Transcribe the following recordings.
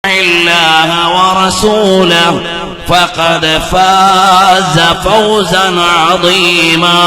الله ورسوله فقد فاز فوزا عظيما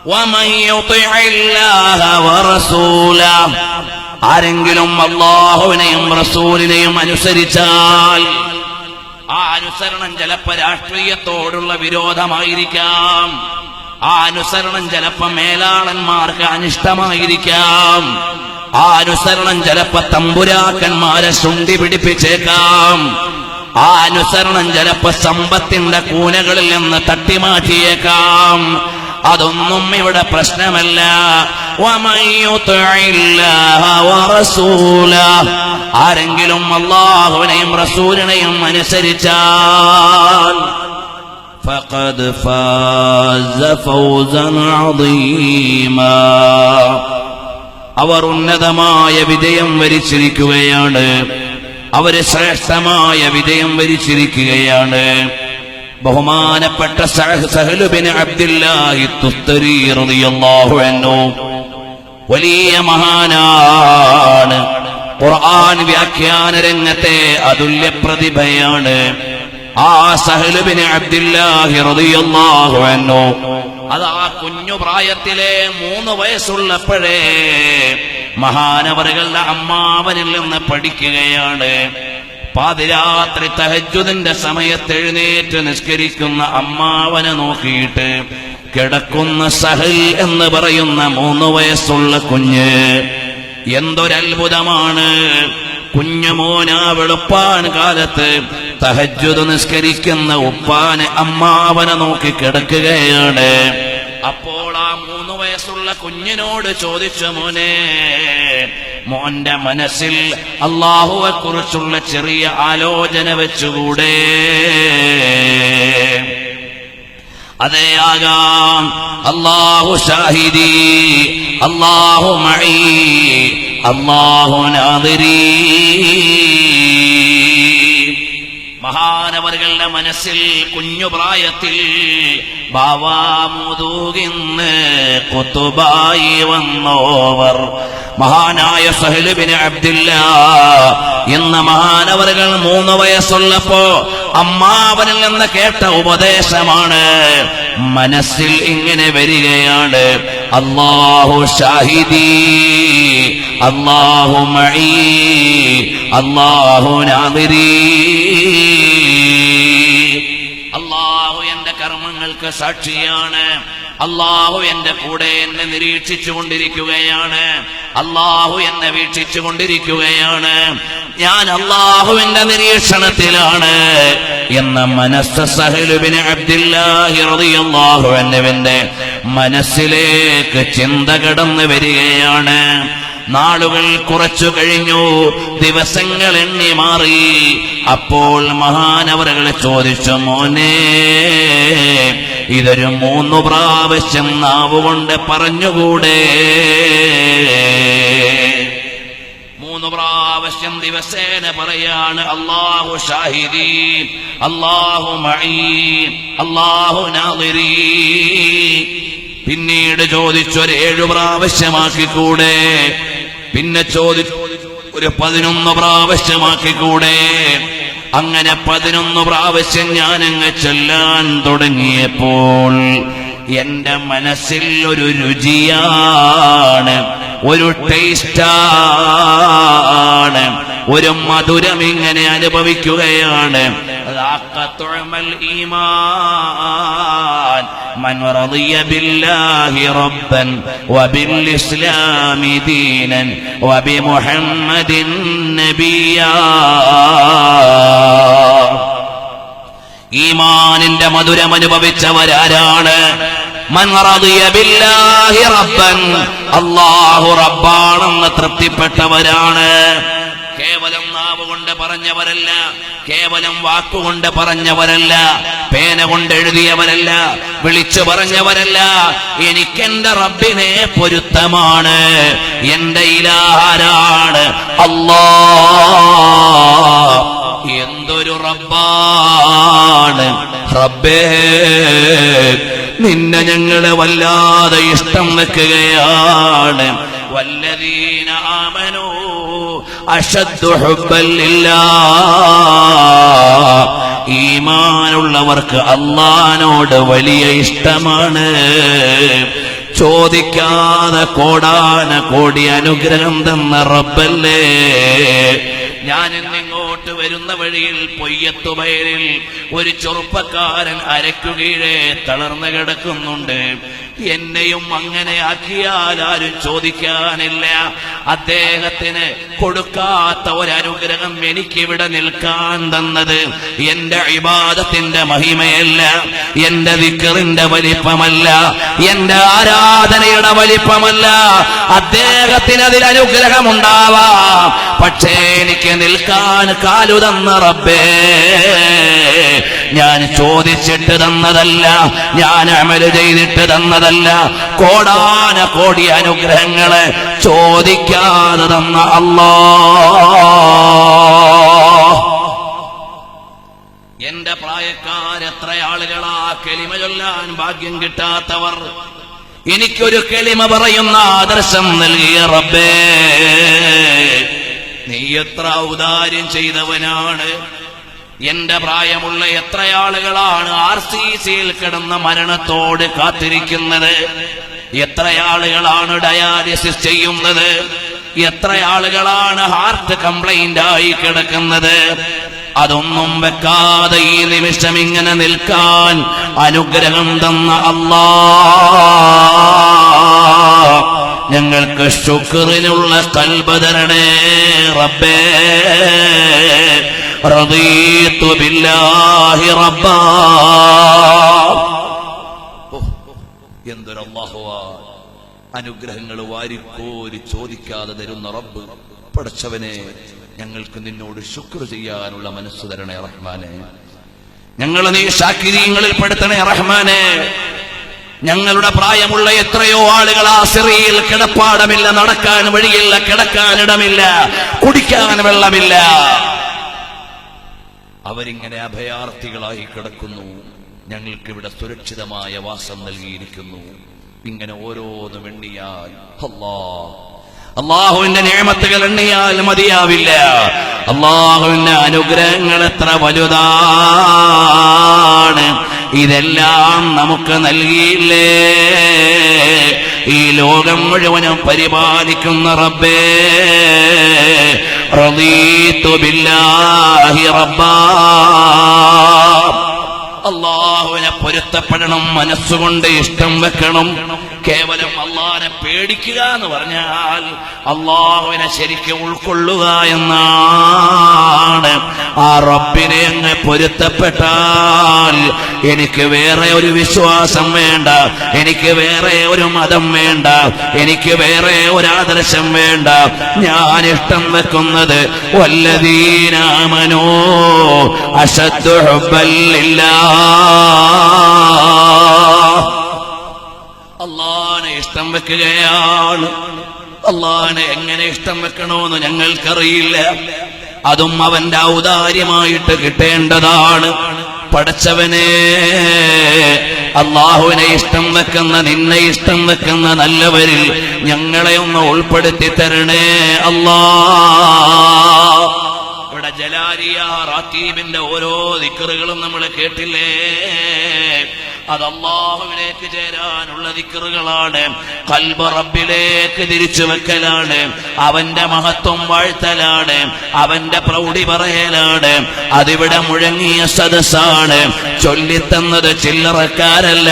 ومن يطع الله ورسوله ആരെങ്കിലും അല്ലാഹുവിനെയും റസൂലിനെയും അനുസരിച്ചാൽ ആ അനുസരണം ചിലപ്പോൾ രാഷ്ട്രീയത്തോടുള്ള വിരോധമായിരിക്കാം, ആ അനുസരണം ചിലപ്പോൾ മേലാളന്മാർക്ക് അനിഷ്ടമായിരിക്കാം, ആ അനുസരണം ചിലപ്പോ തമ്പുരാക്കന്മാരെ ശുണ്ഠി പിടിപ്പിച്ചേക്കാം, ആ അനുസരണം ചിലപ്പോ സമ്പത്തിന്റെ കൂനകളിൽ നിന്ന് തട്ടിമാറ്റിയേക്കാം. അതൊന്നും ഇവിടെ പ്രശ്നമല്ല. ആരെങ്കിലും അല്ലാഹുവിനെയും റസൂലിനെയും അനുസരിച്ചാൽ ഫഖദ് ഫാസ ഫൗസൻ അദീമാ, അവർ ഉന്നതമായ വിജയം വരിച്ചിരിക്കുകയാണ്, അവര് ശ്രേഷ്ഠമായ വിജയം വരിച്ചിരിക്കുകയാണ്. ബഹുമാനപ്പെട്ട സഹ്ൽ ബിൻ അബ്ദുല്ലാഹി തുസ്തരി റളിയല്ലാഹു അൻഹു വലിയ മഹാനാണ്, ഖുർആൻ വ്യാഖ്യാന രംഗത്തെ അതുല്യ പ്രതിഭയാണ്. ആ സഹ്ൽ ബിൻ അബ്ദുല്ലാഹി റളിയല്ലാഹു അൻഹു അതാ കുഞ്ഞു പ്രായത്തിലെ 3 വയസ്സുള്ളപ്പോഴേ മഹാനവറുകളുടെ അമ്മാവനിൽ നിന്ന് പഠിക്കുകയാണ്. പാതിരാത്രി തഹജ്ജുദിന്റെ സമയത്ത് എഴുന്നേറ്റ് നിസ്കരിക്കുന്ന അമ്മാവനെ നോക്കിയിട്ട് കിടക്കുന്ന സഹൽ എന്ന് പറയുന്ന 3 വയസ്സുള്ള കുഞ്ഞ് എന്തൊരത്ഭുതമാണ്. കുഞ്ഞുമോനാ വെളുപ്പാൻ കാലത്ത് തഹജ്ജുദ് നിസ്കരിക്കുന്ന ഉപ്പാനെ അമ്മാവനെ നോക്കി കിടക്കുകയാണ്. അപ്പോൾ ആ 3 വയസ്സുള്ള കുഞ്ഞിനോട് ചോദിച്ചു, മോന്റെ മനസ്സിൽ അല്ലാഹുവെ കുറിച്ചുള്ള ചെറിയ ആലോചന വെച്ചുകൂടെ? അതേയാകാം. അല്ലാഹു ഷാഹിദി, അല്ലാഹു മഈ, അല്ലാഹു നാദിരി. മഹാനവറുകളുടെ മനസ്സിൽ കുഞ്ഞുപ്രായത്തിൽ ബാവാമുതൂകിന്ന് കുത്തുബായി വന്നോവർ മഹാനായ സഹ്ൽ ബിൻ അബ്ദുല്ലാ എന്ന മഹാനവറുകൾ 3 വയസ്സുള്ളപ്പോ അമ്മാവനിൽ നിന്ന് കേട്ട ഉപദേശമാണ് മനസ്സിൽ ഇങ്ങനെ വരികയാണ്: അല്ലാഹു ഷാഹിദി, അല്ലാഹു മഈ, അല്ലാഹു നാദിരി. അല്ലാഹു എന്റെ കർമ്മങ്ങൾക്ക് സാക്ഷിയാണ്, അല്ലാഹു എന്റെ കൂടെ എന്നെ നിരീക്ഷിച്ചു കൊണ്ടിരിക്കുകയാണ്, അല്ലാഹു എന്നെ വീക്ഷിച്ചു കൊണ്ടിരിക്കുകയാണ്, ഞാൻ അല്ലാഹുവിന്റെ നിരീക്ഷണത്തിലാണ് എന്ന മനസ്സ് സഹ്ൽ ബിൻ അബ്ദുല്ലാഹി റളിയല്ലാഹു അൻഹുവിന്റെ മനസ്സിലേക്ക് ചിന്ത കടന്നു വരികയാണ്. നാളുകൾ കുറച്ചു കഴിഞ്ഞു, ദിവസങ്ങൾ എണ്ണി മാറി. അപ്പോൾ മഹാനവറുകൾ ചോദിച്ചു, മോനെ, ഇതൊരു 3 പ്രാവശ്യം നാവുകൊണ്ട് പറഞ്ഞുകൂടെ? 3 പ്രാവശ്യം ദിവസേന പറയാണ്: അല്ലാഹു ഷാഹിദി, അല്ലാഹു മഈ, അല്ലാഹു നാദിരി. പിന്നീട് ചോദിച്ചു, ഒരു 7 പ്രാവശ്യമാക്കിക്കൂടെ? പിന്നെ ചോദിച്ചു, ഒരു 11 പ്രാവശ്യമാക്കിക്കൂടെ? അങ്ങനെ 11 പ്രാവശ്യം ഞാനങ്ങ് ചൊല്ലാൻ തുടങ്ങിയപ്പോൾ എന്റെ മനസ്സിൽ ഒരു രുചിയാണ്, ഒരു ടേസ്റ്റാണ്, ഒരു മധുരം ഇങ്ങനെ അനുഭവിക്കുകയാണ്. من رضي بالله ربا وبالإسلام دينا وبمحمد نبيا. ഈമാനിന്റെ മധുരം അനുഭവിച്ചവരാരാണ്? മൻ റളിയ ബില്ലാഹി റബ്ബൻ, അല്ലാഹു റബ്ബാണെന്ന് തൃപ്തിപ്പെട്ടവരാണ്. കേവലം നാവ് കൊണ്ട് പറഞ്ഞവരല്ല, കേവലം വാക്കുകൊണ്ട് പറഞ്ഞവരല്ല, പേന കൊണ്ട് എഴുതിയവരല്ല, വിളിച്ചു പറഞ്ഞവരല്ല. എനിക്കെന്റെ റബ്ബിനെ പൊരുത്തമാണ്, എന്റെ ഇലാഹാരാണ് അല്ലാഹ്. എന്തൊരു റബ്ബാണ്! റബ്ബേ, നിന്നെ ഞങ്ങളെ വല്ലാതെ ഇഷ്ടം വെക്കുകയാണ്. വല്ലദീന ആമനൂ അശദ്ദു ഹുബ്ബൻ ലില്ലാഹ്. ഈമാനുള്ളവർക്ക് അല്ലാഹുവിനോട് വലിയ ഇഷ്ടമാണ്. ചോദിക്കാതെ കോടാന കോടി അനുഗ്രഹം തന്ന റബ്ബല്ലേ. ഞാൻ ഇന്നിങ്ങോട്ട് വരുന്ന വഴിയിൽ പൊയ്യത്തുബയലിൽ ഒരു ചെറുപ്പക്കാരൻ അരക്കുകീഴെ തളർന്നു കിടക്കുന്നുണ്ട്. എന്നെയും അങ്ങനെ ആക്കിയാൽ ആരും ചോദിക്കാനില്ല. അദ്ദേഹത്തിന് കൊടുക്കാത്ത ഒരനുഗ്രഹം എനിക്കിവിടെ നിൽക്കാൻ തന്നത് എന്റെ ഇബാദത്തിന്റെ മഹിമയല്ല, എന്റെ ദിക്റിന്റെ വലിപ്പമല്ല, എന്റെ ആരാധനയുടെ വലിപ്പമല്ല. അദ്ദേഹത്തിന് അതിൽ അനുഗ്രഹമുണ്ടാവാം, പക്ഷേ എനിക്ക് നിൽക്കാൻ കാലു തന്ന റബ്ബേ, ഞാൻ ചോദിച്ചിട്ട് തന്നതല്ല, ഞാൻ അമല് ചെയ്തിട്ട് തന്നതല്ല. കോടാന കോടി അനുഗ്രഹങ്ങള് ചോദിക്കാതെ തന്ന അല്ലാഹ്. എന്റെ പ്രായക്കാരെത്ര ആളുകളാ കലിമ ചൊല്ലാൻ ഭാഗ്യം കിട്ടാത്തവർ. എനിക്കൊരു കലിമ പറയുന്ന ആദർശം നൽകിയ റബ്ബേ, നീ എത്ര ഔദാര്യം ചെയ്തവനാണ്. എന്റെ പ്രായമുള്ള എത്ര ആളുകളാണ് RCCയിൽ കിടന്ന മരണത്തോട് കാത്തിരിക്കുന്നത്? എത്ര ആളുകളാണ് ഡയാലിസിസ് ചെയ്യുന്നത്? എത്ര ആളുകളാണ് ഹാർട്ട് കംപ്ലൈന്റ് ആയി കിടക്കുന്നത്? അതൊന്നും വെക്കാതെ ഈ നിമിഷം ഇങ്ങനെ നിൽക്കാൻ അനുഗ്രഹം തന്ന അല്ലാഹ്, ഞങ്ങൾക്ക് ശുക്റിനുള്ള ഖൽബ് തരണേ റബ്ബേ. റദീതു ബില്ലാഹി റബ്ബാ. എന്തൊരു അല്ലാഹുവാ, അനുഗ്രഹങ്ങൾ വാരിക്കോരി ചോദിക്കാതെ തരുന്ന റബ്ബ്. പടച്ചവനെ, ഞങ്ങൾക്ക് നിന്നോട് ശുക്ർ ചെയ്യാനുള്ള മനസ്സ് തരണേ റഹ്മാനെ. ഞങ്ങൾ നീ ശാകിരീങ്ങളിൽ പെടുത്തണേ റഹ്മാനെ. ഞങ്ങളുടെ പ്രായമുള്ള എത്രയോ ആളുകൾ ആസിറിയിൽ കിടപ്പാടമില്ല, നടക്കാൻ വഴിയില്ല, കിടക്കാനിടമില്ല, കുടിക്കാൻ വെള്ളമില്ല. അവരിങ്ങനെ അഭയാർത്ഥികളായി കിടക്കുന്നു. ഞങ്ങൾക്കിവിടെ സുരക്ഷിതമായ വാസം നൽകിയിരിക്കുന്നു. ഇങ്ങനെ ഓരോന്നും എണ്ണിയാൽ അള്ളാഹുവിന്റെ നിഅമത്തുകൾ എണ്ണിയാൽ മതിയാവില്ല. അള്ളാഹുവിന്റെ അനുഗ്രഹങ്ങൾ എത്ര വലുതാണ്. ഇതെല്ലാം നമുക്ക് നൽകിയില്ലേ. ഈ ലോകം മുഴുവനും പരിപാലിക്കുന്ന റബ്ബേ, റദീതു ബില്ലാഹി റബ്ബാ. അള്ളാഹുവിനെ പൊരുത്തപ്പെടണം, മനസ്സുകൊണ്ട് ഇഷ്ടം വെക്കണം. കേവലം അള്ളാഹിനെ പേടിക്കുക എന്ന് പറഞ്ഞാൽ അള്ളാഹുവിനെ ശരിക്കും ഉൾക്കൊള്ളുക എന്നാണ്. ആ റബ്ബിനെ അങ്ങ് പൊരുത്തപ്പെട്ടാൽ എനിക്ക് വേറെ ഒരു വിശ്വാസം വേണ്ട, എനിക്ക് വേറെ ഒരു മതം വേണ്ട, എനിക്ക് വേറെ ഒരു ആദർശം വേണ്ട. ഞാൻ ഇഷ്ടം വെക്കുന്നത് വല്ലദീന ആമനൂ അശദ്ദു ഹുബ്ബൻ ലില്ലാഹ്. അള്ളാഹിനെ ഇഷ്ടം വെക്കുകയാണ്. അള്ളാഹിനെ എങ്ങനെ ഇഷ്ടം വെക്കണമെന്ന് ഞങ്ങൾക്കറിയില്ല. അതും അവന്റെ ഔദാര്യമായിട്ട് കിട്ടേണ്ടതാണ്. പടച്ചവനെ, അള്ളാഹുവിനെ ഇഷ്ടം വെക്കുന്ന, നിന്നെ ഇഷ്ടം വെക്കുന്ന നല്ലവരിൽ ഞങ്ങളെ ഒന്ന് ഉൾപ്പെടുത്തി തരണേ അല്ലാഹ്. ഇവിടെ ജലാലിയ റാത്തീബിന്റെ ഓരോ ദിക്റുകളും നമ്മൾ കേട്ടില്ലേ? അത് അല്ലാഹുവിലേക്ക് ചേരാനുള്ള ദിക്റുകളാണ്. ഖൽബ് റബ്ബിലേക്ക് തിരിച്ചു വെക്കലാണ്. അവന്റെ മഹത്വം വാഴ്ത്തലാണ്. അവന്റെ പ്രൗഢി പറയലാണ്. അതിവിടെ മുഴങ്ങിയ സദസ്സാണ്. ചൊല്ലിത്തന്നത് ചില്ലറക്കാരല്ല,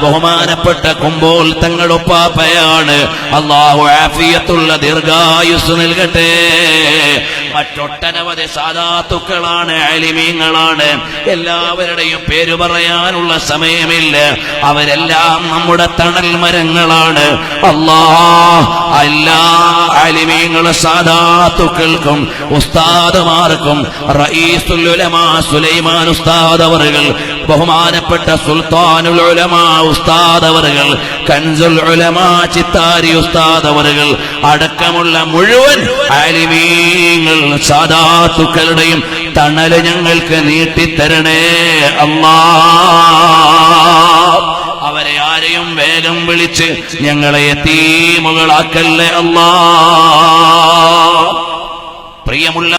ബഹുമാനപ്പെട്ട കുമ്പോൾ തങ്ങളുപ്പാപ്പയാണ്. അല്ലാഹു ആഫിയത്തുള്ള ദീർഘായുസ് നൽകട്ടെ. മറ്റൊട്ടനവധി സാദാത്തുക്കളാണ്, അലിമീങ്ങളാണ്. എല്ലാവരുടെയും പേര് പറയാനുള്ള സമയമില്ല. അവരെല്ലാം നമ്മുടെ തണൽ മരങ്ങളാണ്. അല്ലാഹ് എല്ലാ അലിമീങ്ങളും സാദാത്തുക്കൾക്കും ഉസ്താദുമാർക്കും റഈസുൽ ഉലമാ സുലൈമാൻ ഉസ്താദ് അവറുകൾ, ബഹുമാനപ്പെട്ട സുൽത്താനുൽ ഉലമാ ഉസ്താദ് അവറുകൾ, കൻസുൽ ഉലമാ ചിത്താരി ഉസ്താദ് അവറുകൾ അടക്കമുള്ള മുഴുവൻ ആലിമീങ്ങൾ സാദാത്തുക്കളുടെയും തണല് ഞങ്ങൾക്ക് നീട്ടിത്തരണേ അല്ലാഹ്. അവരെ ആരെയും വേഗം വിളിച്ച് ഞങ്ങളെ യതീമുകളാക്കല്ലേ അല്ലാഹ്. പ്രിയമുള്ള